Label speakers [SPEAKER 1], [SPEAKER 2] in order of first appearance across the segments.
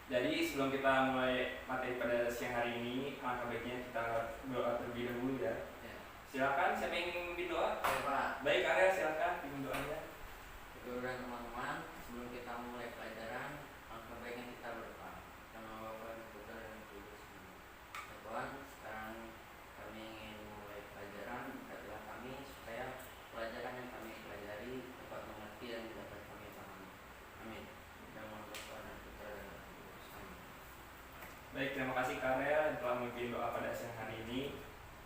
[SPEAKER 1] Jadi sebelum kita mulai materi pada siang hari ini, alangkah baiknya kita doa terlebih dahulu ya. Silakan, siapa yang ingin memimpin doa?
[SPEAKER 2] Ya, Pak.
[SPEAKER 1] Baik, Arya, silakan pimpin doanya.
[SPEAKER 2] Saudara dan teman-teman, sebelum kita mulai pelajaran, alangkah baiknya kita berdoa. Nama Bapa dan Putra dan Roh Kudus. Ya Tuhan, sekarang kami ingin mulai pelajaran. Berkatilah kami supaya pelajaran yang kami pelajari dapat mengerti dan dapat kami pahami. Amin. Nama Bapa dan Putra dan Roh Kudus. Amin.
[SPEAKER 1] Baik, terima kasih Kak Arya yang telah memimpin doa pada siang hari ini.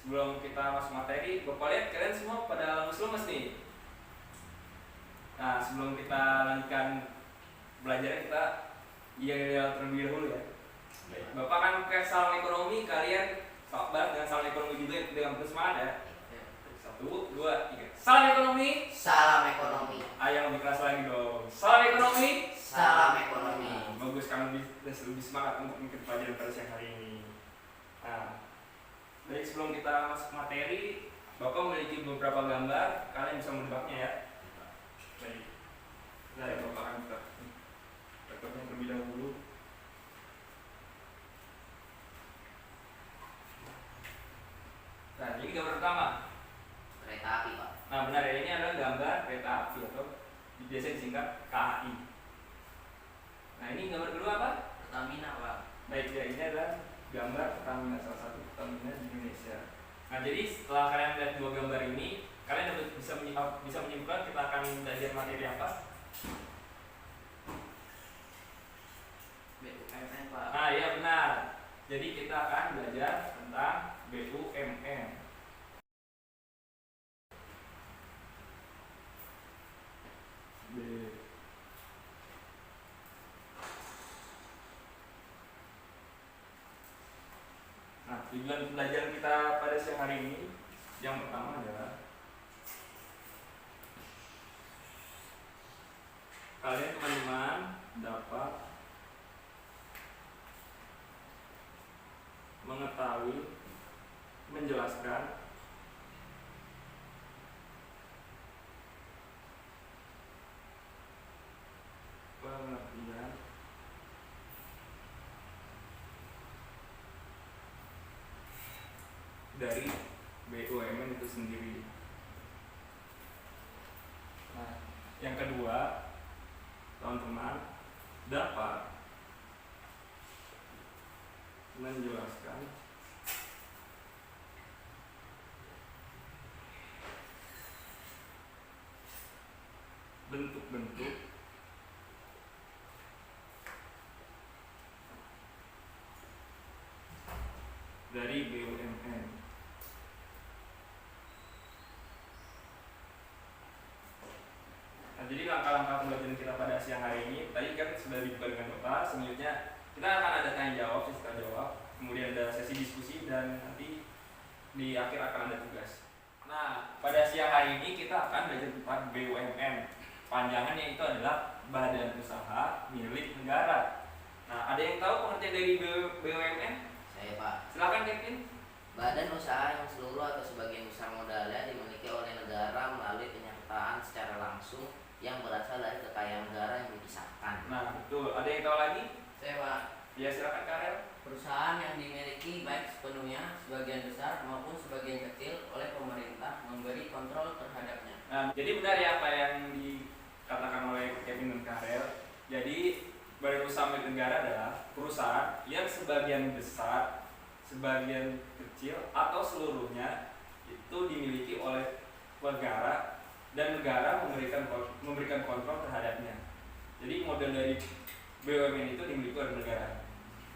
[SPEAKER 1] Sebelum kita masuk materi, Bapak lihat kalian semua pada lemes-lemes nih. Nah, sebelum kita lanjutkan belajar, kita terlebih dahulu ya. Baik, Bapak kan pakai salam ekonomi, kalian sabar dengan salam ekonomi juga dengan penuh semangat ya. 1, 2, 3. Salam ekonomi.
[SPEAKER 2] Salam ekonomi.
[SPEAKER 1] Ayo lebih keras lagi dong. Salam ekonomi.
[SPEAKER 2] Salam ekonomi.
[SPEAKER 1] Bagus, kalian lebih semangat untuk mengikuti pelajaran pada siang hari ini. Nah, baik, sebelum kita masuk materi, Bapak memiliki beberapa gambar, kalian bisa menebaknya ya. Baik, saya Bapak akan buka gambarnya terlebih dahulu. Nah, ini gambar pertama.
[SPEAKER 2] Kereta api, Pak.
[SPEAKER 1] Nah, benar ya, ini adalah gambar kereta api atau biasa disingkat KAI. Nah, ini gambar kedua apa?
[SPEAKER 2] Pertamina, Pak.
[SPEAKER 1] Baik ya, ini adalah gambar Pertamina, salah satu Pertamina di Indonesia. Nah, jadi setelah kalian melihat dua gambar ini, kalian dapat bisa menyimpulkan kita akan belajar materi apa?
[SPEAKER 2] BUMN, Pak.
[SPEAKER 1] Nah, ya benar. Jadi kita akan belajar tentang BUMN. Nah, tujuan pembelajaran kita pada siang hari ini yang pertama adalah kalian teman-teman dapat mengetahui, menjelaskan pengertian dari BUMN itu sendiri. Nah, yang kedua, teman-teman dapat menjelaskan bentuk-bentuk dari BUMN. Nah, jadi langkah-langkah pembelajaran kita pada siang hari ini tadi kan sudah dibuka dengan Bapak. Selanjutnya kita akan ada tanya jawab, sesi tanya jawab, kemudian ada sesi diskusi, dan nanti di akhir akan ada tugas. Nah, pada siang hari ini kita akan belajar tentang BUMN. Panjangannya itu adalah Badan Usaha Milik Negara. Nah, ada yang tahu pengertian dari BUMN?
[SPEAKER 2] Saya, Pak.
[SPEAKER 1] Silakan, Kevin.
[SPEAKER 2] Badan usaha yang seluruh atau sebagian besar modalnya dimiliki oleh negara melalui penyertaan secara langsung yang berasal dari kekayaan negara yang dipisahkan.
[SPEAKER 1] Nah, betul. Ada yang tahu lagi?
[SPEAKER 2] Saya, Pak.
[SPEAKER 1] Ya, silakan, Karel.
[SPEAKER 2] Perusahaan yang dimiliki baik sepenuhnya, sebagian besar maupun sebagian kecil oleh pemerintah memberi kontrol terhadapnya.
[SPEAKER 1] Nah, jadi benar ya apa yang dikatakan oleh Kevin dan Karel. Jadi Badan Usaha Milik Negara adalah perusahaan yang sebagian besar, sebagian kecil, atau seluruhnya itu dimiliki oleh negara dan negara memberikan kontrol terhadapnya. Jadi model dari BUMN itu dimiliki oleh negara.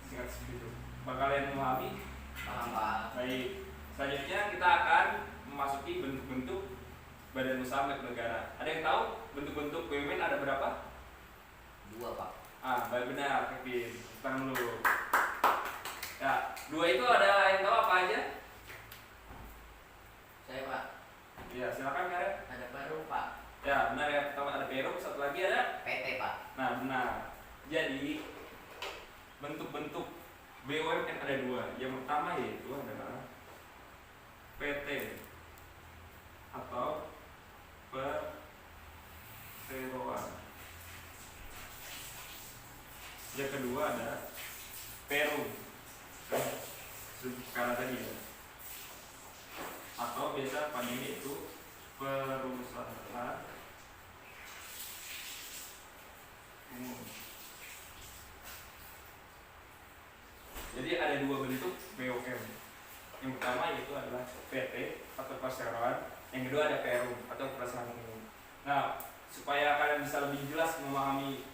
[SPEAKER 1] Singkat seperti itu. Apakah kalian memahami?
[SPEAKER 2] Paham, Pak.
[SPEAKER 1] Baik. Selanjutnya kita akan memasuki bentuk-bentuk Badan Usaha Milik Negara. Ada yang tahu bentuk-bentuk BUMN ada berapa?
[SPEAKER 2] 2, Pak.
[SPEAKER 1] Baik, benar, Kevin. Tangan dulu. Ya, 2 itu ada yang tahu apa aja?
[SPEAKER 2] Saya, Pak.
[SPEAKER 1] Ya, silakan Karen.
[SPEAKER 2] Ada Perum, Pak.
[SPEAKER 1] Ya, benar ya. Pertama ada Perum, satu lagi ada
[SPEAKER 2] PT, Pak.
[SPEAKER 1] Nah, benar. Jadi bentuk-bentuk BUMN ada 2. Yang pertama yaitu adalah PT atau perseroan. Yang kedua ada perum. Karena tadi ya. Atau biasa panggilnya itu perusahaan umum. Jadi ada dua bentuk BUM. Yang pertama yaitu adalah PT atau perseroan, yang kedua ada perum atau perusahaan umum. Nah, supaya kalian bisa lebih jelas memahami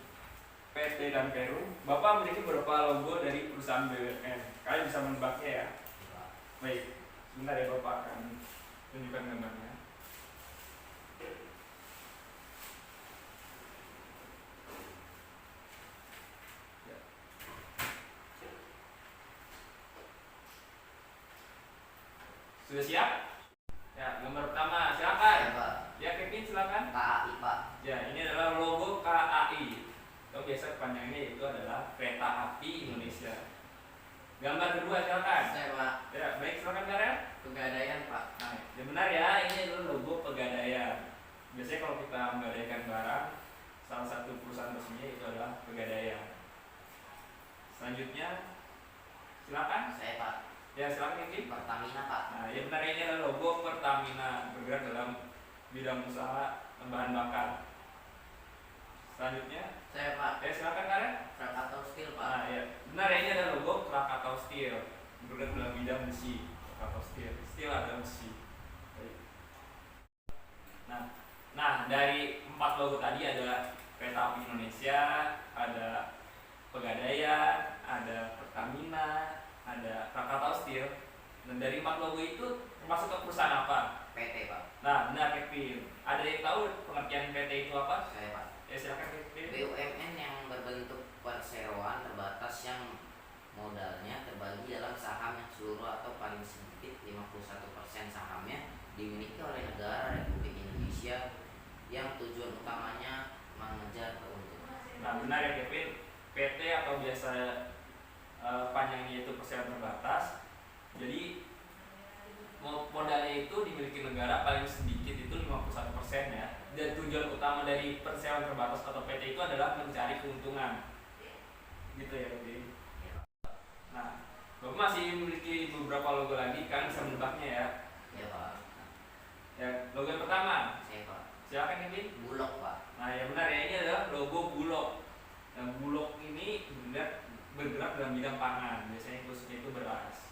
[SPEAKER 1] PT dan perum, Bapak memiliki beberapa logo dari perusahaan BUMN. Kalian bisa menebaknya ya. Baik, sebentar ya Bapak akan tunjukkan gambarnya. Sudah siap? Ya, gambar pertama silakan.
[SPEAKER 2] Ya, Pak.
[SPEAKER 1] Ya, Kevin silakan.
[SPEAKER 2] KAI, Pak.
[SPEAKER 1] Ya, ini adalah logo KAI. Atau biasa kepanjangannya itu adalah Kereta Api Indonesia. Gambar kedua silakan.
[SPEAKER 2] Saya, Pak.
[SPEAKER 1] Ya, baik silakan Karel.
[SPEAKER 2] Pegadaian, Pak.
[SPEAKER 1] Nah, ya benar ya, ini adalah logo Pegadaian. Biasanya kalau kita menggadaikan barang, salah satu perusahaan resminya itu adalah Pegadaian. Selanjutnya silakan.
[SPEAKER 2] Saya, Pak.
[SPEAKER 1] Ya, silakan Kevin.
[SPEAKER 2] Pertamina, Pak.
[SPEAKER 1] Nah, yang benar ini adalah logo Pertamina, bergerak dalam bidang usaha bahan bakar. Selanjutnya,
[SPEAKER 2] Saya, Pak.
[SPEAKER 1] ya silakan Karen.
[SPEAKER 2] Krakatau Steel, Pak.
[SPEAKER 1] Nah, ya benar ini adalah logo Krakatau Steel, bergerak dalam bidang besi. Krakatau Steel, steel adalah besi. Baik. Nah, dari 4 logo tadi adalah Kereta Api Indonesia, ada Pegadaian, ada Pertamina, ada Krakatau Steel. Dan dari 4 logo itu termasuk ke perusahaan apa?
[SPEAKER 2] PT, Pak.
[SPEAKER 1] Nah, benar Kevin. Ada yang tahu pengertian PT itu apa?
[SPEAKER 2] Saya, Pak.
[SPEAKER 1] Ya silakan Kevin.
[SPEAKER 2] BUMN yang berbentuk perseroan terbatas yang modalnya terbagi dalam saham yang seluruh atau paling sedikit 51% sahamnya dimiliki oleh negara Republik Indonesia yang tujuan utamanya mengejar keuntungan.
[SPEAKER 1] Nah, benar ya Kevin. PT atau biasa panjangnya itu perseroan terbatas. Jadi modalnya itu dimiliki negara paling sedikit itu 51% ya. Dan tujuan utama dari perseroan terbatas atau PT itu adalah mencari keuntungan. Gitu ya, Kevin. Nah, Bapak masih memiliki beberapa logo lagi kan, bisa menebaknya ya.
[SPEAKER 2] Ya, Pak.
[SPEAKER 1] Ya, logo yang pertama.
[SPEAKER 2] Saya, Pak.
[SPEAKER 1] Silakan Kevin.
[SPEAKER 2] Bulog, Pak.
[SPEAKER 1] Nah, yang benar ya, ini adalah logo Bulog. Dan Bulog ini bergerak dalam bidang pangan, biasanya khususnya itu beras.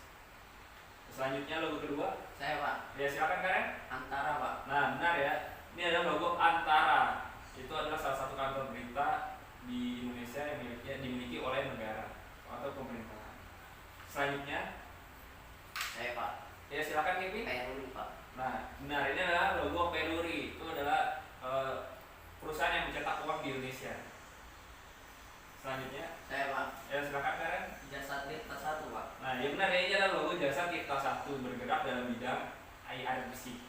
[SPEAKER 1] Selanjutnya logo kedua.
[SPEAKER 2] Saya, Pak.
[SPEAKER 1] Ya silakan Karen.
[SPEAKER 2] Antara, Pak.
[SPEAKER 1] Nah, benar ya. Ini adalah logo Antara. Itu adalah salah satu kantor berita di Indonesia yang dimiliki oleh negara atau pemerintahan. Selanjutnya.
[SPEAKER 2] Saya, Pak.
[SPEAKER 1] Ya silakan Kevin.
[SPEAKER 2] Peruri, Pak.
[SPEAKER 1] Nah, benar ini adalah logo Peruri. Itu adalah perusahaan yang mencetak uang di Indonesia. Selanjutnya.
[SPEAKER 2] Saya, Pak.
[SPEAKER 1] Ya silakan Karen.
[SPEAKER 2] Jasa Tirta 1, Pak.
[SPEAKER 1] Nah, yang benar ini adalah logo Jasa Tirta 1 bergerak dalam bidang air bersih.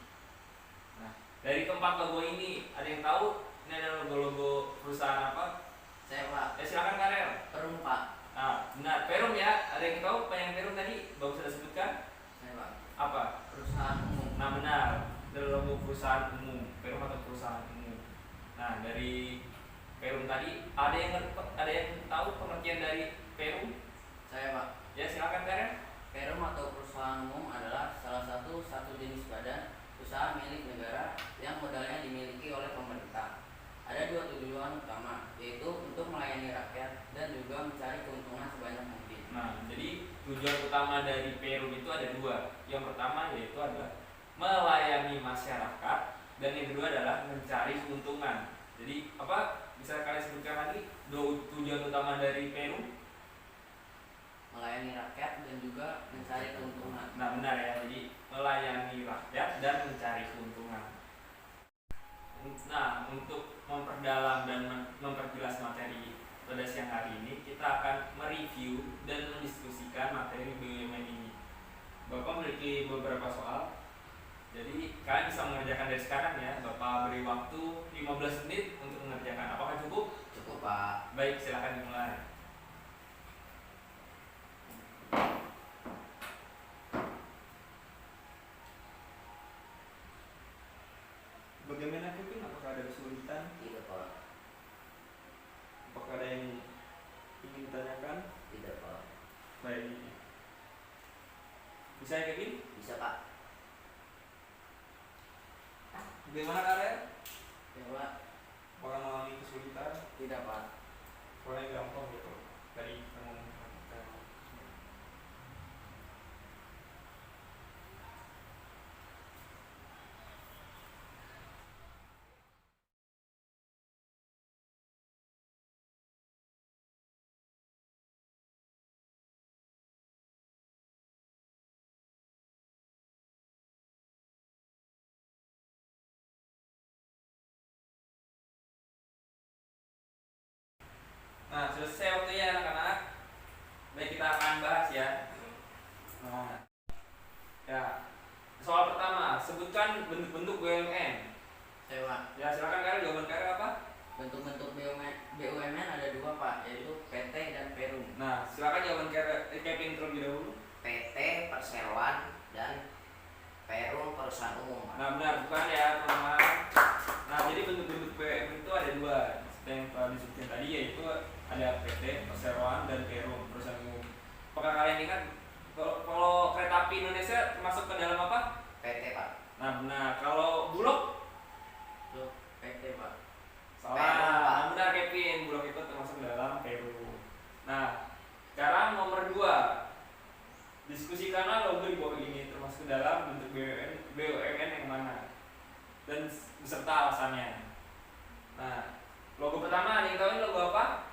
[SPEAKER 1] Nah, dari keempat logo ini ada yang tahu ini adalah logo-logo perusahaan apa?
[SPEAKER 2] Saya, Pak.
[SPEAKER 1] Ya silakan Karel.
[SPEAKER 2] Perum, Pak.
[SPEAKER 1] Nah, benar Perum ya. Ada yang tahu apa yang Perum tadi? Bapak sudah sebutkan?
[SPEAKER 2] Saya, Pak.
[SPEAKER 1] Apa?
[SPEAKER 2] Perusahaan umum.
[SPEAKER 1] Nah, benar. Adalah logo perusahaan umum. Perum atau perusahaan umum. Nah, dari Perum tadi ada yang tahu pengertian dari Perum?
[SPEAKER 2] Saya, Pak.
[SPEAKER 1] Ya silakan Karel.
[SPEAKER 2] Perum atau perusahaan umum adalah salah satu jenis badan usaha milik negara yang modalnya dimiliki oleh pemerintah. Ada 2 tujuan utama, yaitu untuk melayani rakyat dan juga mencari keuntungan sebanyak mungkin.
[SPEAKER 1] Nah, jadi tujuan utama dari Perum itu ada 2. Yang pertama yaitu adalah melayani masyarakat dan yang kedua adalah mencari keuntungan. Jadi apa? Bisa kalian sebutkan lagi tujuan utama dari Perum?
[SPEAKER 2] Melayani rakyat dan juga mencari keuntungan.
[SPEAKER 1] Nah, benar ya. Jadi melayani rakyat dan mencari keuntungan. Nah, untuk memperdalam dan memperjelas materi pada siang hari ini, kita akan mereview dan mendiskusikan materi BUMN ini. Bapak memiliki beberapa soal, jadi kalian bisa mengerjakan dari sekarang ya. Bapak beri waktu 15 menit untuk mengerjakan. Apakah cukup?
[SPEAKER 2] Cukup, Pak.
[SPEAKER 1] Baik, silakan dimulai. Bagaimana Kevin? Apakah ada kesulitan?
[SPEAKER 2] Tidak, Pak.
[SPEAKER 1] Apakah ada yang ingin ditanyakan?
[SPEAKER 2] Tidak, Pak.
[SPEAKER 1] Baik. Bisa ya Kevin?
[SPEAKER 2] Bisa Pak.
[SPEAKER 1] Bagaimana Karel?
[SPEAKER 2] Ya Pak.
[SPEAKER 1] Apakah mengalami kesulitan?
[SPEAKER 2] Tidak Pak.
[SPEAKER 1] Soalnya gampang gitu. Tadi kita ngomong. Nah, selesai waktunya anak-anak. Baik, kita akan bahas ya. Nah, ya. Soal pertama, sebutkan bentuk-bentuk BUMN.
[SPEAKER 2] Saya Pak.
[SPEAKER 1] Ya, silakan Karel, jawaban Karel apa?
[SPEAKER 2] Bentuk-bentuk BUMN ada dua Pak, yaitu PT dan Perum.
[SPEAKER 1] Nah, silakan jawaban Kevin terlebih dahulu.
[SPEAKER 2] PT perseroan dan Perum perusahaan umum Pak.
[SPEAKER 1] Nah, benar, bukan ya teman-teman. Nah, jadi bentuk-bentuk BUMN itu ada dua. Seperti yang telah disebutkan tadi, yaitu ada PT, perseroan, dan Perum perusahaan umum. Apakah kalian ingat kalau kereta api Indonesia termasuk ke dalam apa?
[SPEAKER 2] PT Pak.
[SPEAKER 1] Nah, benar. Kalau Bulog?
[SPEAKER 2] Loh, PT Pak.
[SPEAKER 1] Salah.
[SPEAKER 2] Perum, Pak.
[SPEAKER 1] Nah, benar Kevin, Bulog itu termasuk ke dalam Perum. Nah, sekarang nomor 2. Diskusikanlah logo di bawah ini termasuk ke dalam bentuk BUMN yang mana dan beserta alasannya. Nah, logo pertama nih, tahu ini logo apa?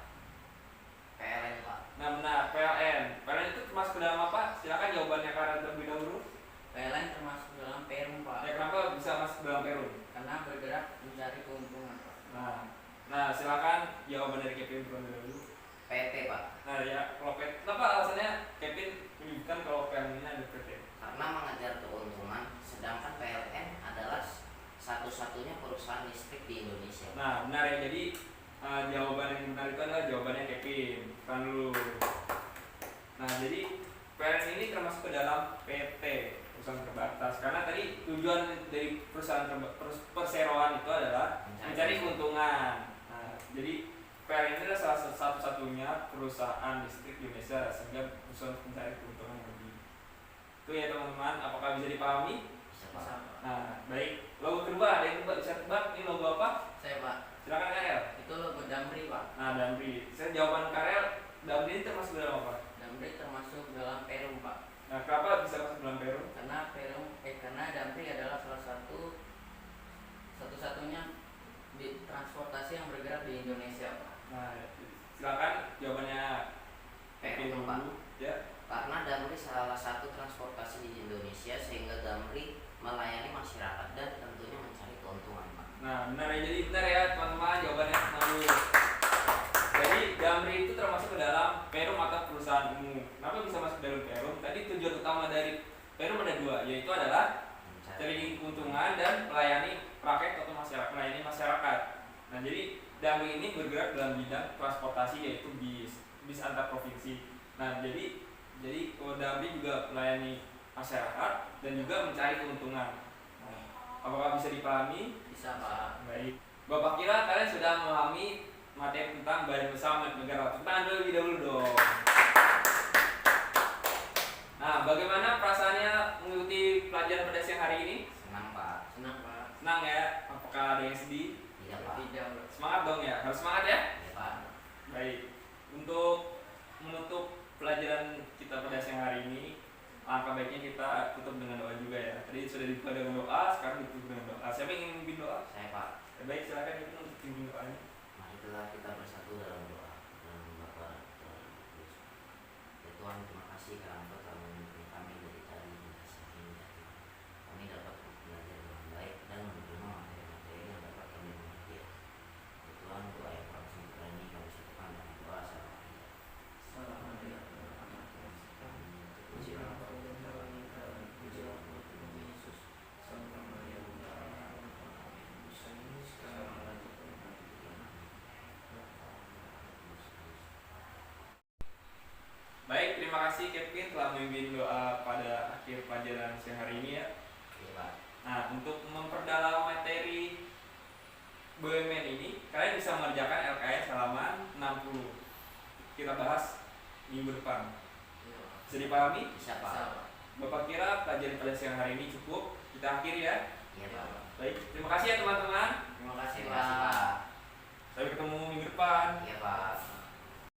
[SPEAKER 2] PLN Pak.
[SPEAKER 1] Nah, benar, PLN. PLN itu termasuk ke dalam apa? Silakan jawabannya Karen terlebih dahulu.
[SPEAKER 2] PLN termasuk dalam Perum Pak.
[SPEAKER 1] Ya, kenapa bisa masuk dalam Perum?
[SPEAKER 2] Karena bergerak mencari keuntungan Pak.
[SPEAKER 1] Nah, silakan jawaban dari Kevin terlebih dahulu.
[SPEAKER 2] PT Pak.
[SPEAKER 1] Nah, ya, kalau PT, kenapa alasannya Kevin menyebutkan kalau PLN ini ada PT?
[SPEAKER 2] Karena mengejar keuntungan, sedangkan PLN adalah satu-satunya perusahaan listrik di Indonesia.
[SPEAKER 1] Nah, benar ya. Jadi jawaban yang benar itu adalah jawabannya Kevin. Kan dulu. Nah, jadi PLN ini termasuk ke dalam PT, perusahaan terbatas. Karena tadi tujuan dari perusahaan perseroan itu adalah mencari keuntungan. Nah, jadi PLN ini adalah salah satu-satunya perusahaan listrik di Indonesia sehingga perusahaan mencari keuntungan yang lebih. Itu ya teman-teman, apakah bisa dipahami?
[SPEAKER 2] Bisa Pak.
[SPEAKER 1] Nah, baik. Logo kedua, ada yang bisa tebak ini logo apa?
[SPEAKER 2] Saya Pak.
[SPEAKER 1] Silakan Karel.
[SPEAKER 2] Itu logo Damri Pak.
[SPEAKER 1] Nah, Damri. Saya jawaban Karel, Damri ini termasuk dalam apa?
[SPEAKER 2] Damri termasuk dalam Perum Pak.
[SPEAKER 1] Nah, kenapa bisa masuk dalam Perum?
[SPEAKER 2] Karena Damri adalah salah satu-satunya di transportasi yang bergerak di Indonesia Pak.
[SPEAKER 1] Nah, silakan jawabannya
[SPEAKER 2] Perum Pak.
[SPEAKER 1] Ya.
[SPEAKER 2] Karena Damri salah satu transportasi di Indonesia sehingga Damri melayani masyarakat dan tentunya mencari keuntungan Pak.
[SPEAKER 1] Nah, benar ya. Jadi benar ya teman-teman, jawabannya lalu. Jadi Damri itu termasuk ke dalam Perum atau perusahaan umum. Kenapa bisa masuk dalam Perum? Tadi tujuan utama dari Perum ada dua, yaitu adalah cari keuntungan dan melayani rakyat atau melayani masyarakat. Nah, jadi Damri ini bergerak dalam bidang transportasi yaitu bis antar provinsi. Nah, jadi Damri juga melayani masyarakat dan juga mencari keuntungan. Nah, apakah bisa dipahami?
[SPEAKER 2] Bisa Pak.
[SPEAKER 1] Baik. Bapak kira kalian sudah memahami materi tentang Badan Usaha Milik Negara. Tepuk tangan dulu lebih dahulu dong. Nah, bagaimana perasaannya mengikuti pelajaran pada siang hari ini?
[SPEAKER 2] Senang Pak. Senang Pak.
[SPEAKER 1] Senang ya? Apakah ada yang sedih?
[SPEAKER 2] Tidak Pak. Tidak.
[SPEAKER 1] Semangat dong ya, harus semangat ya?
[SPEAKER 2] Ya Pak.
[SPEAKER 1] Baik. Untuk menutup pelajaran kita pada siang hari ini, langkah baiknya kita tutup dengan doa juga ya. Tadi sudah dibuka dengan doa, sekarang ditutup dengan doa. Siapa yang ingin memimpin doa?
[SPEAKER 2] Saya Pak.
[SPEAKER 1] Baik, silakan itu untuk pimpin doanya.
[SPEAKER 2] Marilah kita bersatu dalam doa. Dalam Bapa dan Yesus. Ya Tuhan, terima kasih karena Engkau telah memimpin kami dari tadi hingga siang ini ya Tuhan. Kami dapat belajar dengan baik dan menerima materi-materi yang dapat kami mengerti. Ya Tuhan, doa yang kami berani kami satukan dengan doa sama Maria.
[SPEAKER 1] Baik, terima kasih Kevin telah memimpin doa pada akhir pelajaran siang hari ini ya.
[SPEAKER 2] Iya Pak.
[SPEAKER 1] Nah, untuk memperdalam materi BUMN ini, kalian bisa mengerjakan LKS halaman 60. Kita bahas minggu depan.
[SPEAKER 2] Iya Pak.
[SPEAKER 1] Bisa dipahami?
[SPEAKER 3] Bisa Pak.
[SPEAKER 1] Bapak kira pelajaran pada siang hari ini cukup. Kita akhiri ya.
[SPEAKER 3] Iya Pak.
[SPEAKER 1] Baik, terima kasih ya teman-teman.